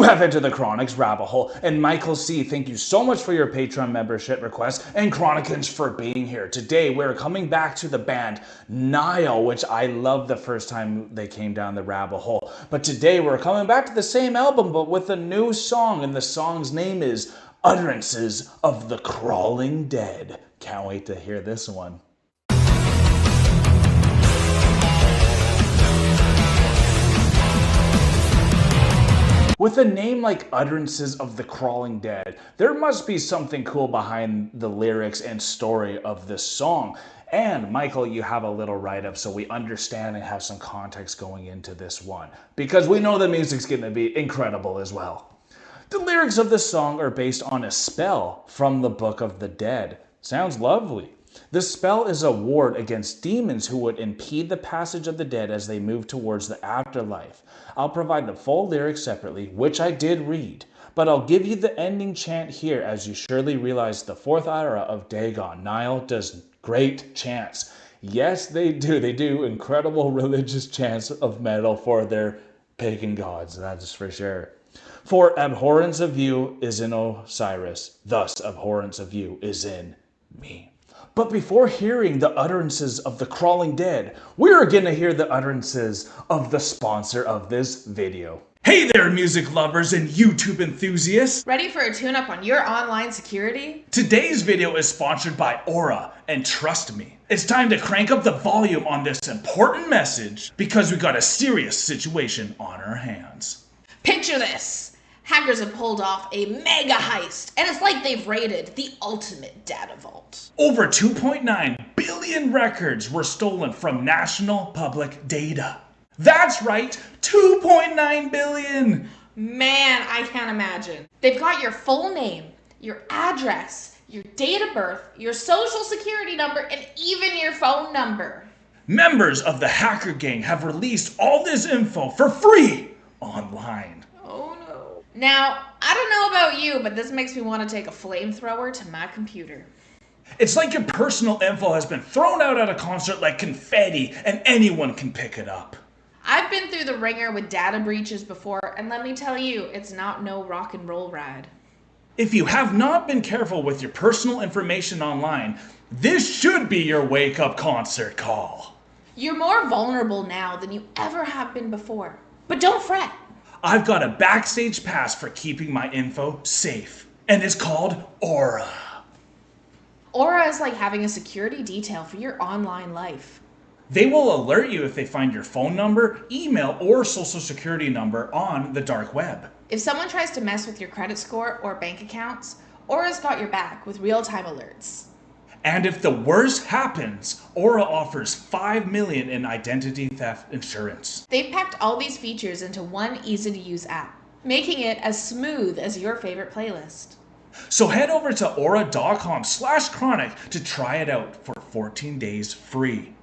have entered the Chronic's rabbit hole, and Michael C., thank you so much for your Patreon membership request, and Chronicans for being here. Today, we're coming back to the band Nile, which I loved the first time they came down the rabbit hole. But today, we're coming back to the same album, but with a new song, and the song's name is Utterances of the Crawling Dead. Can't wait to hear this one. With a name like Utterances of the Crawling Dead, there must be something cool behind the lyrics and story of this song. And Michael, you have a little write-up so we understand and have some context going into this one, because we know the music's going to be incredible as well. The lyrics of this song are based on a spell from the Book of the Dead. Sounds lovely. The spell is a ward against demons who would impede the passage of the dead as they move towards the afterlife. I'll provide the full lyrics separately, which I did read, but I'll give you the ending chant here, as you surely realize the fourth aura of Dagon. Nile does great chants. Yes, they do. They do incredible religious chants of metal for their pagan gods, that's for sure. For abhorrence of you is in Osiris, thus abhorrence of you is in me. But before hearing the utterances of the Crawling Dead, we're gonna hear the utterances of the sponsor of this video. Hey there, music lovers and YouTube enthusiasts! Ready for a tune-up on your online security? Today's video is sponsored by Aura, and trust me, it's time to crank up the volume on this important message because we got a serious situation on our hands. Picture this! Hackers have pulled off a mega heist, and it's like they've raided the ultimate data vault. Over 2.9 billion records were stolen from national public data. That's right, 2.9 billion! Man, I can't imagine. They've got your full name, your address, your date of birth, your social security number, and even your phone number. Members of the hacker gang have released all this info for free online. Oh no. Now, I don't know about you, but this makes me want to take a flamethrower to my computer. It's like your personal info has been thrown out at a concert like confetti and anyone can pick it up. I've been through the ringer with data breaches before, and let me tell you, it's not no rock and roll ride. If you have not been careful with your personal information online, this should be your wake-up concert call. You're more vulnerable now than you ever have been before. But don't fret. I've got a backstage pass for keeping my info safe, and it's called Aura. Aura is like having a security detail for your online life. They will alert you if they find your phone number, email, or social security number on the dark web. If someone tries to mess with your credit score or bank accounts, Aura's got your back with real-time alerts. And if the worst happens, Aura offers $5 million in identity theft insurance. They've packed all these features into one easy-to-use app, making it as smooth as your favorite playlist. So head over to aura.com/chronic to try it out for 14 days free.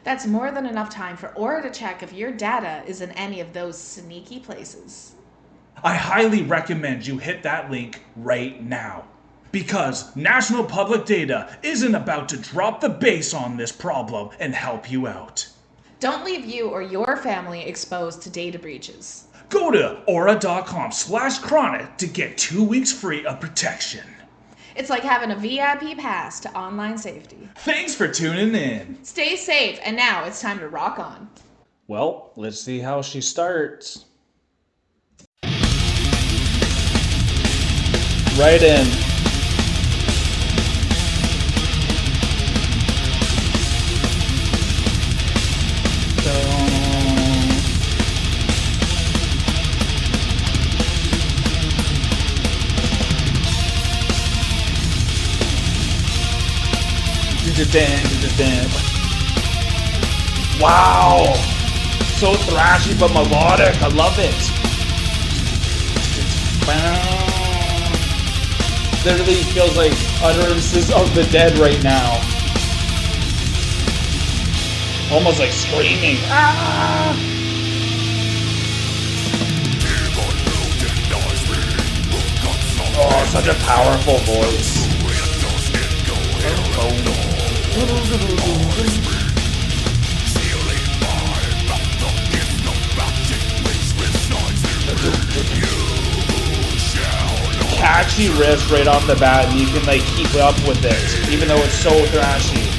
That's more than enough time for Aura to check if your data is in any of those sneaky places. I highly recommend you hit that link right now, because National Public Data isn't about to drop the bass on this problem and help you out. Don't leave you or your family exposed to data breaches. Go to aura.com/chronic to get 2 weeks free of protection. It's like having a VIP pass to online safety. Thanks for tuning in. Stay safe, and now it's time to rock on. Well, let's see how she starts. Right in. Wow! So thrashy but melodic. I love it. Literally feels like utterances of the dead right now. Almost like screaming. Ah! Oh, such a powerful voice. catchy riff right off the bat, and you can like keep up with it, even though it's so thrashy.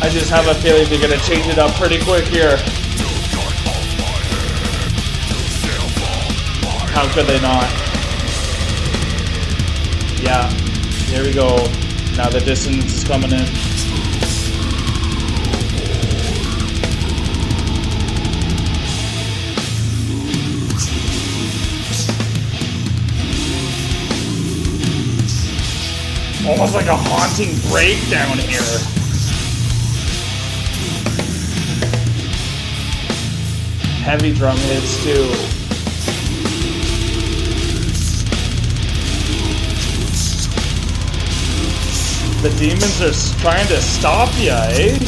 I just have a feeling they're gonna change it up pretty quick here. How could they not? Yeah, here we go. Now the dissonance is coming in. Almost like a haunting breakdown here. Heavy drum hits too. The demons are trying to stop you, eh?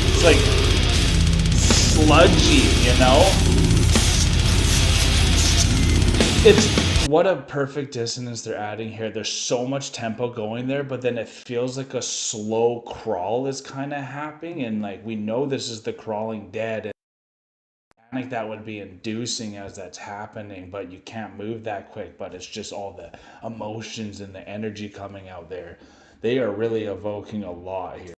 It's like sludgy, you know? It's what a perfect dissonance they're adding here. There's so much tempo going there, but then it feels like a slow crawl is kind of happening, and like we know this is the crawling dead, and panic that would be inducing as that's happening, but you can't move that quick. But it's just all the emotions and the energy coming out there. They are really evoking a lot here.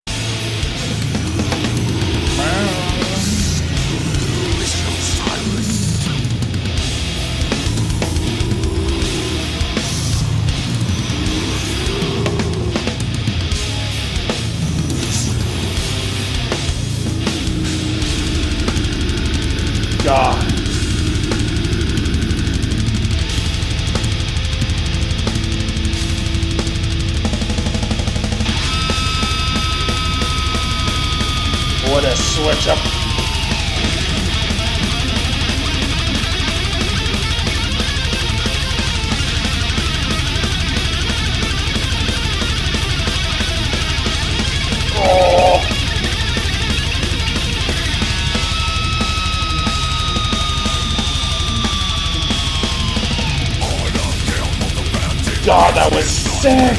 God. What a switch up. Oh. God, that was sick!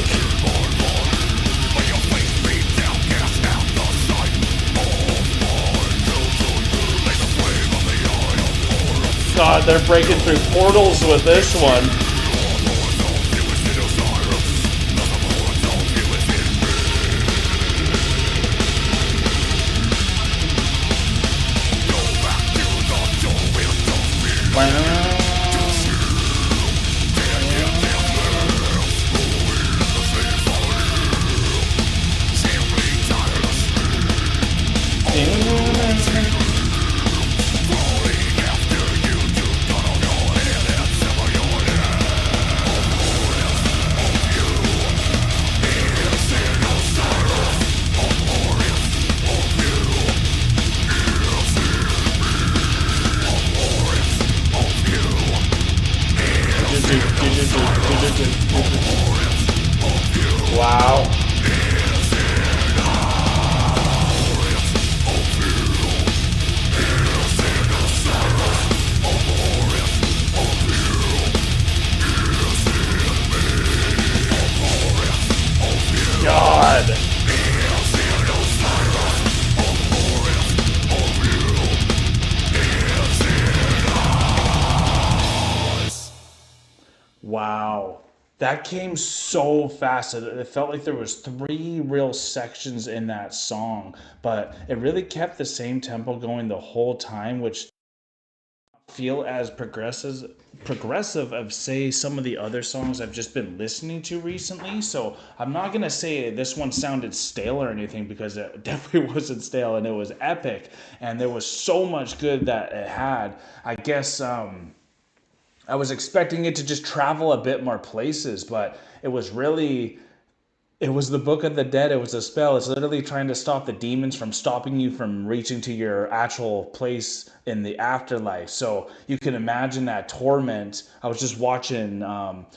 God, they're breaking through portals with this one. Wow. God. Wow. That came so fast. It felt like there was 3 real sections in that song, but it really kept the same tempo going the whole time, which feel as progressive of say some of the other songs I've just been listening to recently. So I'm not gonna say this one sounded stale or anything, because it definitely wasn't stale, and it was epic, and there was so much good that it had. I guess I was expecting it to just travel a bit more places, but it was really, it was the Book of the Dead. It was a spell. It's literally trying to stop the demons from stopping you from reaching to your actual place in the afterlife. So you can imagine that torment. I was just watching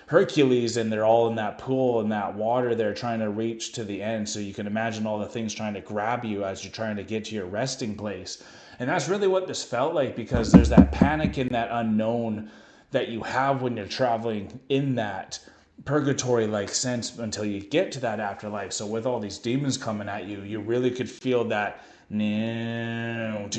Hercules, and they're all in that pool in that water. They're trying to reach to the end. So you can imagine all the things trying to grab you as you're trying to get to your resting place. And that's really what this felt like, because there's that panic and that unknown that you have when you're traveling in that purgatory like sense until you get to that afterlife. So with all these demons coming at you, you really could feel that like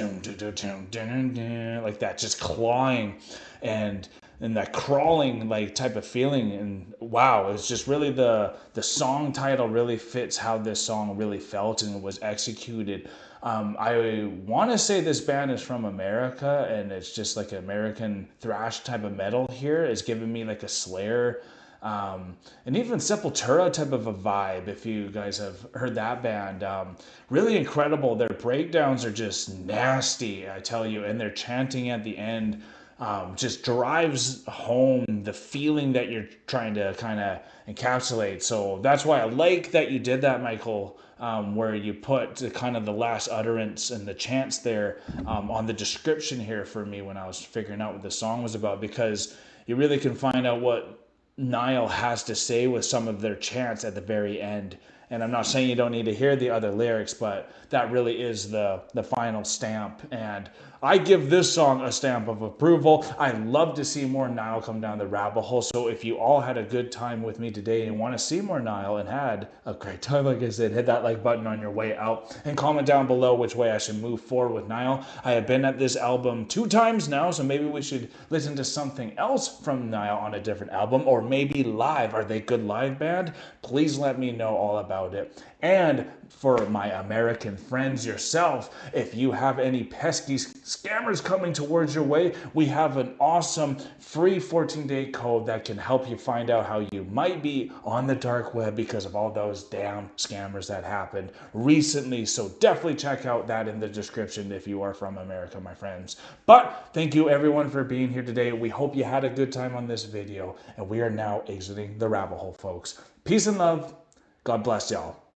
that just clawing and that crawling like type of feeling. And wow, it's just really the song title really fits how this song really felt and was executed. I want to say this band is from America, and it's just like an American thrash type of metal here. It's giving me like a Slayer, and even Sepultura type of a vibe, if you guys have heard that band. Really incredible. Their breakdowns are just nasty, I tell you, and their chanting at the end just drives home the feeling that you're trying to kind of encapsulate. So that's why I like that you did that, Michael, where you put kind of the last utterance and the chants there on the description here for me when I was figuring out what the song was about, because you really can find out what Nile has to say with some of their chants at the very end. And I'm not saying you don't need to hear the other lyrics, but that really is the final stamp. And I give this song a stamp of approval. I love to see more Nile come down the rabbit hole. So if you all had a good time with me today and want to see more Nile and had a great time, like I said, hit that like button on your way out and comment down below which way I should move forward with Nile. I have been at this album 2 times now, so maybe we should listen to something else from Nile on a different album, or maybe live. Are they good live band? Please let me know all about it. And for my American friends yourself, if you have any pesky scammers coming towards your way, we have an awesome free 14-day code that can help you find out how you might be on the dark web because of all those damn scammers that happened recently. So definitely check out that in the description if you are from America, my friends. But thank you everyone for being here today. We hope you had a good time on this video, and we are now exiting the rabbit hole, folks. Peace and love. God bless y'all.